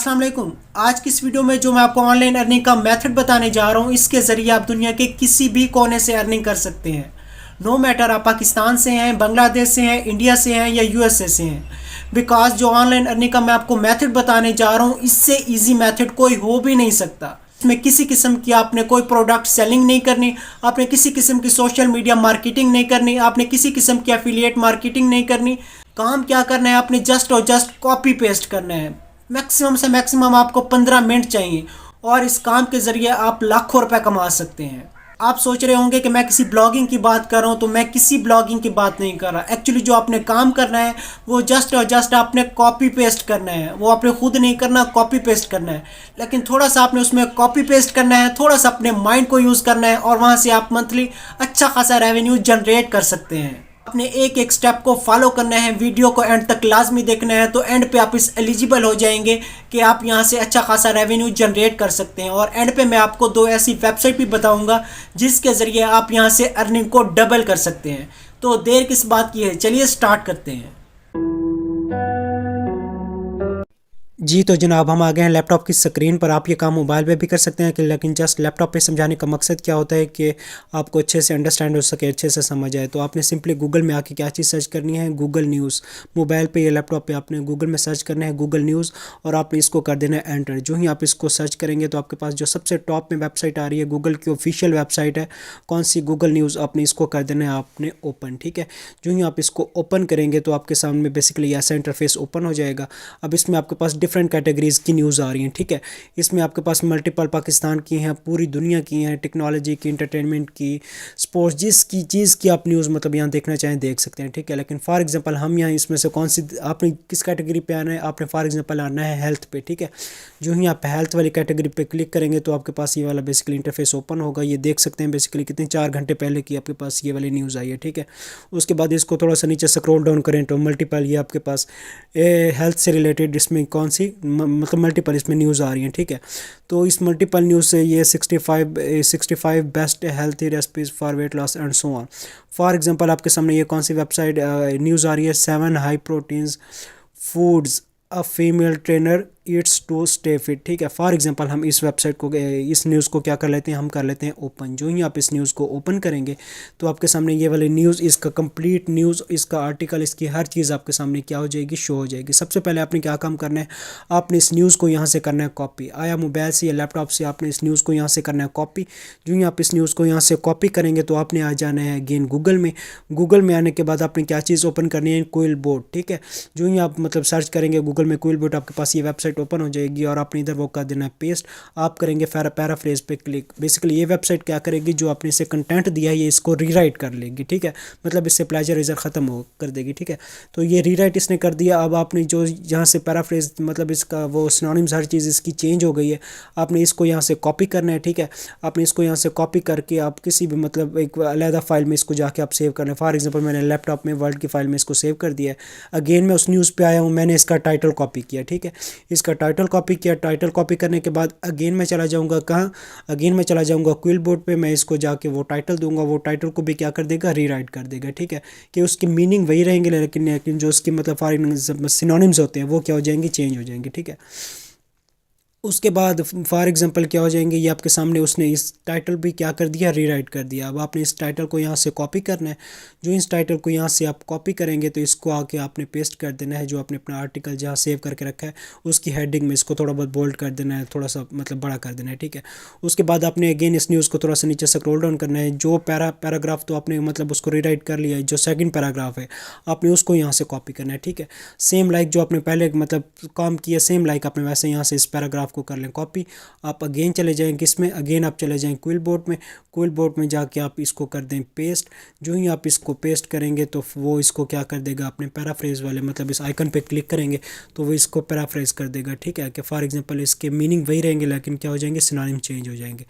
अस्सलाम वालेकुम। आज की इस वीडियो में जो मैं आपको ऑनलाइन अर्निंग का मेथड बताने जा रहा हूँ, इसके ज़रिए आप दुनिया के किसी भी कोने से अर्निंग कर सकते हैं। नो मैटर आप पाकिस्तान से हैं, बांग्लादेश से हैं, इंडिया से हैं या यूएसए से हैं। बिकॉज जो ऑनलाइन अर्निंग का मैं आपको मेथड बताने जा रहा हूँ, इससे ईजी मेथड कोई हो भी नहीं सकता। इसमें किसी किस्म की आपने कोई प्रोडक्ट सेलिंग नहीं करनी, आपने किसी किस्म की सोशल मीडिया मार्केटिंग नहीं करनी, आपने किसी किस्म की एफिलिएट मार्केटिंग नहीं करनी। काम क्या करना है, आपने जस्ट और जस्ट कॉपी पेस्ट करना है। मैक्सिमम से मैक्सिमम आपको 15 मिनट चाहिए और इस काम के ज़रिए आप लाखों रुपए कमा सकते हैं। आप सोच रहे होंगे कि मैं किसी ब्लॉगिंग की बात कर रहा हूँ, तो मैं किसी ब्लॉगिंग की बात नहीं कर रहा। एक्चुअली जो आपने काम करना है वो जस्ट और जस्ट आपने कॉपी पेस्ट करना है। वो आपने खुद नहीं करना, कॉपी पेस्ट करना है। लेकिन थोड़ा सा आपने उसमें कॉपी पेस्ट करना है, थोड़ा सा अपने माइंड को यूज़ करना है और वहाँ से आप मंथली अच्छा खासा रेवेन्यू जनरेट कर सकते हैं। अपने एक एक स्टेप को फॉलो करना है, वीडियो को एंड तक लाजमी देखना है, तो एंड पे आप इस एलिजिबल हो जाएंगे कि आप यहाँ से अच्छा खासा रेवेन्यू जनरेट कर सकते हैं। और एंड पे मैं आपको 2 ऐसी वेबसाइट भी बताऊंगा जिसके ज़रिए आप यहाँ से अर्निंग को डबल कर सकते हैं। तो देर किस बात की है, चलिए स्टार्ट करते हैं। जी तो जनाब, हम आ गए हैं लैपटॉप की स्क्रीन पर। आप ये काम मोबाइल पे भी कर सकते हैं कि लेकिन जस्ट लैपटॉप पे समझाने का मकसद क्या होता है कि आपको अच्छे से अंडरस्टैंड हो सके, अच्छे से समझ आए। तो आपने सिंपली गूगल में आके क्या चीज़ सर्च करनी है, गूगल न्यूज़। मोबाइल पे या लैपटॉप पे आपने गूगल में सर्च करना है गूगल न्यूज़ और आपने इसको कर देना है एंटर। जो ही आप इसको सर्च करेंगे तो आपके पास जो सबसे टॉप में वेबसाइट आ रही है, गूगल की ऑफिशियल वेबसाइट है। कौन सी? Google news. आपने इसको कर देना है आपने ओपन। ठीक है, जो ही आप इसको ओपन करेंगे तो आपके सामने बेसिकली ऐसा इंटरफेस ओपन हो जाएगा। अब इसमें आपके पास डिफरेंट कैटेगरीज की न्यूज़ आ रही हैं। ठीक है, इसमें आपके पास मल्टीपल पाकिस्तान की हैं, पूरी दुनिया की हैं, टेक्नोलॉजी की, एंटरटेनमेंट की, स्पोर्ट्स, जिसकी चीज़ की आप न्यूज़ मतलब यहाँ देखना चाहें देख सकते हैं। ठीक है, लेकिन फॉर एग्जांपल हम यहाँ इसमें से कौन सी, आपने किस कैटेगरी पे आना है, आपने फॉर एग्जांपल आना है हेल्थ पे। ठीक है, जो ही आप हेल्थ वाली कैटेगरी पे क्लिक करेंगे तो आपके पास ये वाला बेसिकली इंटरफेस ओपन होगा। ये देख सकते हैं बेसिकली कितने 4 घंटे पहले की आपके पास ये वाली न्यूज़ आई है। ठीक है, उसके बाद इसको थोड़ा सा नीचे स्क्रॉल डाउन करें तो मल्टीपल, ये आपके पास हेल्थ से रिलेटेड इसमें कौन सी मतलब मल्टीपल इसमें न्यूज़ आ रही हैं। ठीक है, तो इस मल्टीपल न्यूज़ से ये 65 best healthy recipes for weight loss and so on. For example आपके सामने ये कौन सी वेबसाइट न्यूज़ आ रही है, 7 high proteins foods a female trainer Yeats to stay fit. ठीक है, फॉर एग्जांपल हम इस वेबसाइट को, इस न्यूज़ को क्या कर लेते हैं, हम कर लेते हैं ओपन। जो ही आप इस न्यूज़ को ओपन करेंगे तो आपके सामने ये वाली न्यूज़, इसका कंप्लीट न्यूज़, इसका आर्टिकल, इसकी हर चीज़ आपके सामने क्या हो जाएगी, शो हो जाएगी। सबसे पहले आपने क्या काम करना है, आपने इस न्यूज़ को यहाँ से करना है कॉपी। आया मोबाइल से या लैपटॉप से, आपने इस न्यूज़ को यहाँ से करना है कॉपी। जो ही आप इस न्यूज़ को यहाँ से कॉपी करेंगे तो आपने आ जाना है अगेन गूगल में। गूगल में आने के बाद आपने क्या चीज़ ओपन करनी है, क्विल बोर्ड। ठीक है, जो ही आप मतलब सर्च करेंगे गूगल में क्विल बोर्ड, आपके पास ये वेबसाइट ओपन हो जाएगी और आपने इधर वो कर देना है पेस्ट। आप करेंगे पैराफ्रेज पे क्लिक। बेसिकली ये वेबसाइट क्या करेगी, जो आपने इसे कंटेंट दिया है ये इसको रीराइट कर लेगी। ठीक है, मतलब इससे प्लेजरिज्म ख़त्म हो कर देगी। ठीक है, तो ये रीराइट इसने कर दिया। अब आपने जो यहाँ से पैराफ्रेज मतलब इसका वो सिनोनिम्स हर चीज़ इसकी चेंज हो गई है। आपने इसको यहाँ से कॉपी करना है। ठीक है, आपने इसको यहाँ से कॉपी करके आप किसी भी मतलब एक अलग फाइल में इसको जाके आप सेव करना है। फॉर एग्जाम्पल मैंने लैपटॉप में वर्ड की फाइल में इसको सेव कर दिया है। अगेन मैं उस न्यूज़ पे आया हूँ, मैंने इसका टाइटल कॉपी किया। ठीक है, इसका टाइटल कॉपी किया। टाइटल कॉपी करने के बाद अगेन मैं चला जाऊंगा कहाँ, अगेन मैं चला जाऊंगा क्विल बोर्ड पे। मैं इसको जाके वो टाइटल दूंगा, वो टाइटल को भी क्या कर देगा, रीराइट कर देगा। ठीक है, कि उसकी मीनिंग वही रहेंगे लेकिन जो उसकी मतलब फॉर सिनोनिम्स होते हैं वो क्या हो जाएंगे, चेंज हो जाएंगे। ठीक है, उसके बाद फॉर एग्जांपल क्या हो जाएंगे, ये आपके सामने उसने इस टाइटल भी क्या कर दिया, रीराइट कर दिया। अब आपने इस टाइटल को यहाँ से कॉपी करना है। जो इस टाइटल को यहाँ से आप कॉपी करेंगे तो इसको आके आपने पेस्ट कर देना है। जो आपने अपना आर्टिकल जहाँ सेव करके रखा है उसकी हेडिंग में इसको थोड़ा बहुत बोल्ड कर देना है, थोड़ा सा मतलब बड़ा कर देना है। ठीक है, उसके बाद आपने अगेन इस न्यूज़ को थोड़ा सा नीचे स्क्रॉल डाउन करना है। जो पैराग्राफ तो आपने मतलब उसको रीराइट कर लिया है, जो सेकंड पैराग्राफ है आपने उसको यहाँ से कॉपी करना है। ठीक है, सेम लाइक जो आपने पहले मतलब काम किया, सेम लाइक आपने वैसे यहाँ से इस पैराग्राफ को कर लें कॉपी। आप अगेन चले जाएँ किसमें, अगेन आप चले जाएँ क्विल बोर्ड में। क्विल बोर्ड में जाके आप इसको कर दें पेस्ट। जो ही आप इसको पेस्ट करेंगे तो वो इसको क्या कर देगा, अपने पैराफ्रेज वाले मतलब इस आइकन पे क्लिक करेंगे तो वो इसको पैराफ्रेज कर देगा। ठीक है, कि फॉर एग्जांपल इसके मीनिंग वही रहेंगे लेकिन क्या हो जाएंगे, सिनोनिम चेंज हो जाएंगे।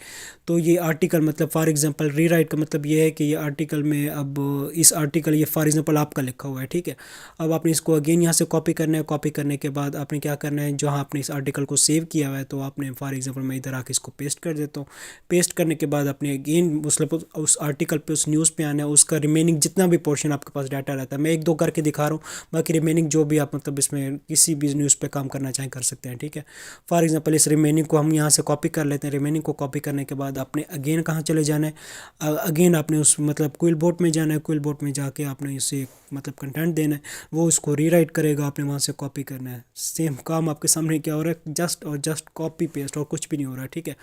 तो ये आर्टिकल मतलब फॉर एग्जांपल रीराइट का मतलब ये है कि ये आर्टिकल में अब इस आर्टिकल ये फॉर एग्जांपल आपका लिखा हुआ है। ठीक है, अब आपने इसको अगेन यहाँ से कॉपी करना है। कॉपी करने के बाद आपने क्या करना है, जहाँ आपने इस आर्टिकल को सेव किया हुआ है, तो आपने फॉर एग्जांपल मैं इधर आके इसको पेस्ट कर देता हूँ। पेस्ट करने के बाद अपने अगेन मतलब उस आर्टिकल पे उस न्यूज़ पे आना है, उसका रिमेनिंग जितना भी पोर्शन आपके पास डाटा रहता है, मैं एक दो करके दिखा रहा हूँ, बाकी रिमेनिंग जो भी आप मतलब इसमें किसी भी न्यूज़ पे काम करना चाहें कर सकते हैं, ठीक है। फॉर एग्जांपल इस रिमेनिंग को हम यहाँ से कॉपी कर लेते हैं। रिमेनिंग को कॉपी करने के बाद आपने अगेन कहाँ चले जाना है, अगेन आपने उस मतलब क्विलबोर्ड में जाना है। क्विलबोर्ड में जाके आपने इसे मतलब कंटेंट देना है, वो उसको रीराइट करेगा, आपने वहाँ से कॉपी करना है। सेम काम आपके सामने क्या हो रहा है, जस्ट और जस्ट कॉपी पेस्ट, और कुछ भी नहीं हो रहा है, ठीक है।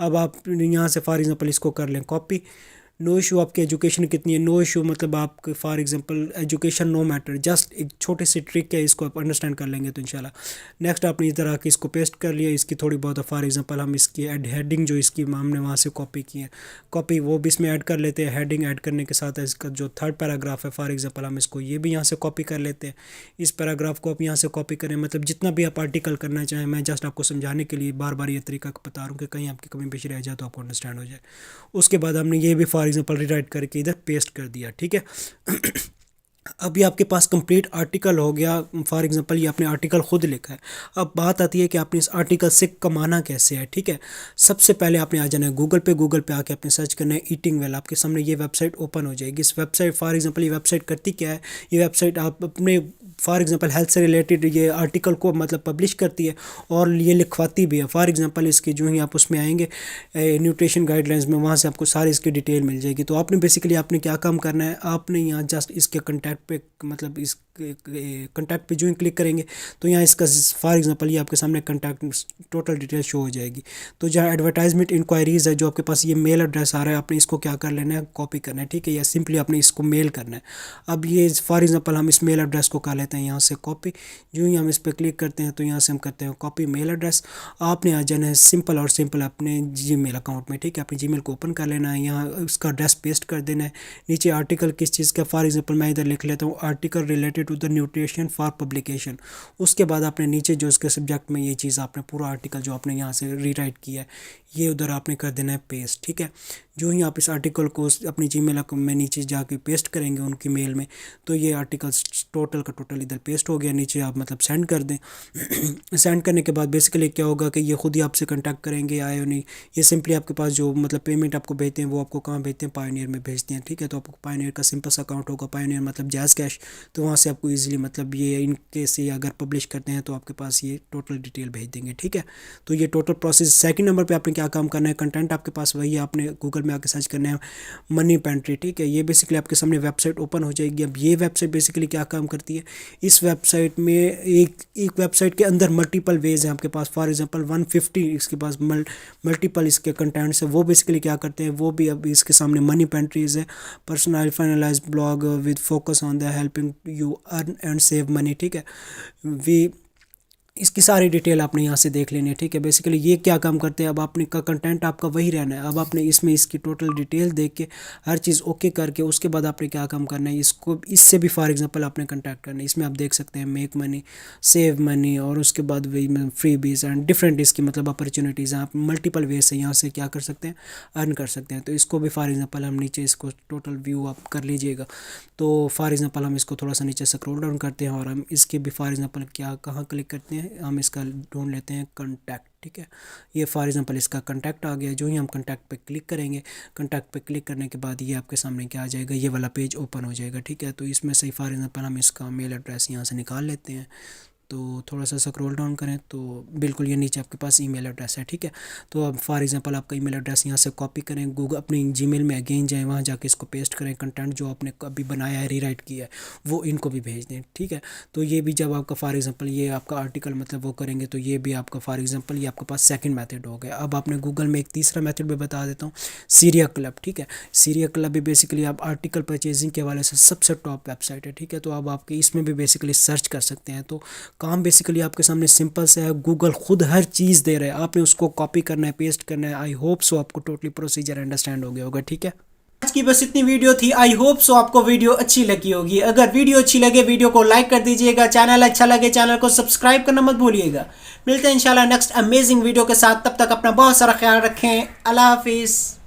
अब आप यहाँ से फॉर एग्जांपल इसको कर लें कॉपी। नो इशू आपकी एजुकेशन कितनी है, नो इशू मतलब आपके for example education no matter, just एक छोटी सी ट्रिक है, इसको आप अंडरस्टैंड कर लेंगे तो इंशाल्लाह। नेक्स्ट आपने इधर आके इसको पेस्ट कर लिया, इसकी थोड़ी बहुत फॉर एग्जांपल हम इसकी हेडिंग जो इसकी हमने वहाँ से कॉपी की है, कॉपी वो भी इसमें ऐड कर लेते हैं। हेडिंग ऐड करने के साथ इसका जो थर्ड पैराग्राफ है फॉर एग्जांपल हम इसको ये भी यहाँ से कॉपी कर लेते हैं। इस पैराग्राफ को आप यहाँ से कॉपी करें, मतलब जितना भी आप आर्टिकल करना चाहें, मैं जस्ट आपको समझाने के लिए बार बार ये तरीका बता रहा हूँ कि कहीं आपकी कमी पेशी रह जाए तो आपको अंडरस्टैंड हो जाए। उसके बाद हमने ये भी फॉर एग्जांपल रीराइट करके इधर पेस्ट कर दिया, ठीक है। अभी आपके पास कंप्लीट आर्टिकल हो गया। फॉर एग्जांपल ये आपने आर्टिकल खुद लिखा है। अब बात आती है कि आपने इस आर्टिकल से कमाना कैसे है, ठीक है। सबसे पहले आपने आ जाना है गूगल पे। गूगल पे आके आपने सर्च करना है ईटिंग वेल, आपके सामने ये वेबसाइट ओपन हो जाएगी। इस वेबसाइट फॉर एग्जांपल ये वेबसाइट करती क्या है, ये वेबसाइट आप अपने फॉर एग्जांपल हेल्थ से रिलेटेड ये आर्टिकल को मतलब पब्लिश करती है और ये लिखवाती भी है। फॉर एग्जांपल इसकी जो ही आप उसमें आएंगे न्यूट्रिशन गाइडलाइंस में, वहाँ से आपको सारी इसकी डिटेल मिल जाएगी। तो आपने बेसिकली आपने क्या काम करना है, आपने यहाँ जस्ट इसके कंटैक्ट पे मतलब इस कंटैक्ट पे जो ही क्लिक करेंगे तो यहाँ इसका फॉर एग्जांपल ये आपके सामने कंटैक्ट टोटल डिटेल शो हो जाएगी। तो जहाँ एडवर्टाइजमेंट इंक्वायरीज़ है, जो आपके पास ये मेल एड्रेस आ रहा है, आपने इसको क्या कर लेना है, कॉपी करना है, ठीक है, या सिंपली आपने इसको मेल करना है। अब ये फॉर एग्जांपल हम इस मेल एड्रेस को कर लेते हैं यहाँ से कॉपी। जो ही हम इस पर क्लिक करते हैं तो यहाँ से हम करते हैं कॉपी मेल एड्रेस। आपने आ जाना है सिंपल और सिंपल अपने जीमेल अकाउंट में, ठीक है। अपने जीमेल को ओपन कर लेना है, यहाँ उसका एड्रेस पेस्ट कर देना है। नीचे आर्टिकल किस चीज़ का, फॉर एग्जांपल मैं इधर लिख लेता हूँ article related to the nutrition for publication. उसके बाद आपने नीचे जो उसके सब्जेक्ट में ये चीज़ आपने पूरा आर्टिकल जो आपने यहाँ से रीराइट किया है ये उधर आपने कर देना है पेस्ट, ठीक है। जो ही आप इस आर्टिकल को अपनी जीमेल में नीचे जाके पेस्ट करेंगे उनकी मेल में, तो ये आर्टिकल टोटल का टोटल इधर पेस्ट हो गया। नीचे आप मतलब सेंड कर दें। सेंड करने के बाद बेसिकली क्या होगा कि ये खुद ही आपसे कांटेक्ट करेंगे, आए नहीं, ये सिंपली आपके पास जो मतलब पेमेंट आपको भेजते हैं वो आपको कहाँ भेजते हैं, पायोनियर में भेजते हैं, ठीक है। तो आपको पायोनियर का सिंपल सा अकाउंट होगा, पायोनियर मतलब जैज़ कैश, तो वहाँ से आपको ईजिली मतलब ये इनके से अगर पब्लिश करते हैं तो आपके पास ये टोटल डिटेल भेज देंगे, ठीक है। तो ये टोटल प्रोसेस। सेकंड नंबर पे आपने क्या काम करना है, कंटेंट आपके पास वही है, आपने गूगल में आके सर्च करना है मनी पेंट्री, ठीक है। ये बेसिकली आपके सामने वेबसाइट ओपन हो जाएगी। अब ये वेबसाइट बेसिकली क्या काम करती है, इस वेबसाइट में एक वेबसाइट के अंदर मल्टीपल वेज हैं आपके पास। फॉर एग्जांपल 150 इसके पास मल्टीपल इसके कंटेंट्स है। वो बेसिकली क्या करते हैं, वो भी अब इसके सामने मनी पेंट्रीज है, personal finalise blog with focus on the helping you earn and save money, ठीक है। वी इसकी सारी डिटेल आपने यहाँ से देख लेनी है, ठीक है। बेसिकली ये क्या काम करते हैं, अब आपने का कंटेंट आपका वही रहना है। अब आपने इसमें इसकी टोटल डिटेल देख के हर चीज़ ओके करके उसके बाद आपने क्या काम करना है, इसको इससे भी फॉर एग्जांपल आपने कंटैक्ट करना है। इसमें आप देख सकते हैं मेक मनी, सेव मनी, और उसके बाद वही फ्री बीज एंड डिफरेंट इसकी मतलब अपॉर्चुनिटीज़ हैं। आप मल्टीपल वे से यहाँ से क्या कर सकते हैं, अर्न कर सकते हैं। तो इसको भी फॉर एग्जाम्पल हम नीचे इसको टोटल व्यू आप कर लीजिएगा। तो फॉर एग्जांपल हम इसको थोड़ा सा नीचे स्क्रॉल डाउन करते हैं और हम इसके भी फॉर एग्जांपल क्या कहाँ क्लिक करते हैं, हम इसका ढूंढ लेते हैं कॉन्टैक्ट, ठीक है। ये फॉर एग्जांपल इसका कॉन्टैक्ट आ गया। जो ही हम कॉन्टैक्ट पे क्लिक करेंगे, कॉन्टैक्ट पे क्लिक करने के बाद ये आपके सामने क्या आ जाएगा, ये वाला पेज ओपन हो जाएगा, ठीक है। तो इसमें से फॉर एग्जांपल हम इसका मेल एड्रेस यहाँ से निकाल लेते हैं। तो थोड़ा सा स्क्रॉल डाउन करें तो बिल्कुल ये नीचे आपके पास ईमेल एड्रेस है, ठीक है। तो अब फॉर एग्जांपल आपका ईमेल एड्रेस यहाँ से कॉपी करें, गूगल अपनी जीमेल में अगेन जाएँ, वहाँ जाके इसको पेस्ट करें, कंटेंट जो आपने अभी बनाया है, रीराइट किया है, वो इनको भी भेज दें, ठीक है। तो ये भी जब आपका फॉर एग्जांपल ये आपका आर्टिकल मतलब वो करेंगे तो ये भी आपका फॉर एग्जांपल ये आपके पास सेकंड मेथड हो गया। अब आपने गूगल में एक तीसरा मेथड भी बता देता हूँ, सीरिया क्लब, ठीक है। सीरिया क्लब भी बेसिकली आप आर्टिकल परचेजिंग के हवाले से सबसे टॉप वेबसाइट है, ठीक है। तो अब आपके इसमें भी बेसिकली सर्च कर सकते हैं। तो काम बेसिकली आपके सामने सिंपल से है, गूगल खुद हर चीज़ दे रहा है, आपने उसको कॉपी करना है, पेस्ट करना है। आई होप सो आपको टोटली प्रोसीजर अंडरस्टैंड हो गया होगा, ठीक है। आज की बस इतनी वीडियो थी। आई होप सो आपको वीडियो अच्छी लगी होगी। अगर वीडियो अच्छी लगे वीडियो को लाइक कर दीजिएगा, चैनल अच्छा लगे चैनल को सब्सक्राइब करना मत भूलिएगा। मिलते हैं इंशाल्लाह नेक्स्ट अमेजिंग वीडियो के साथ, तब तक अपना बहुत सारा ख्याल रखें। अल्लाह हाफिज़।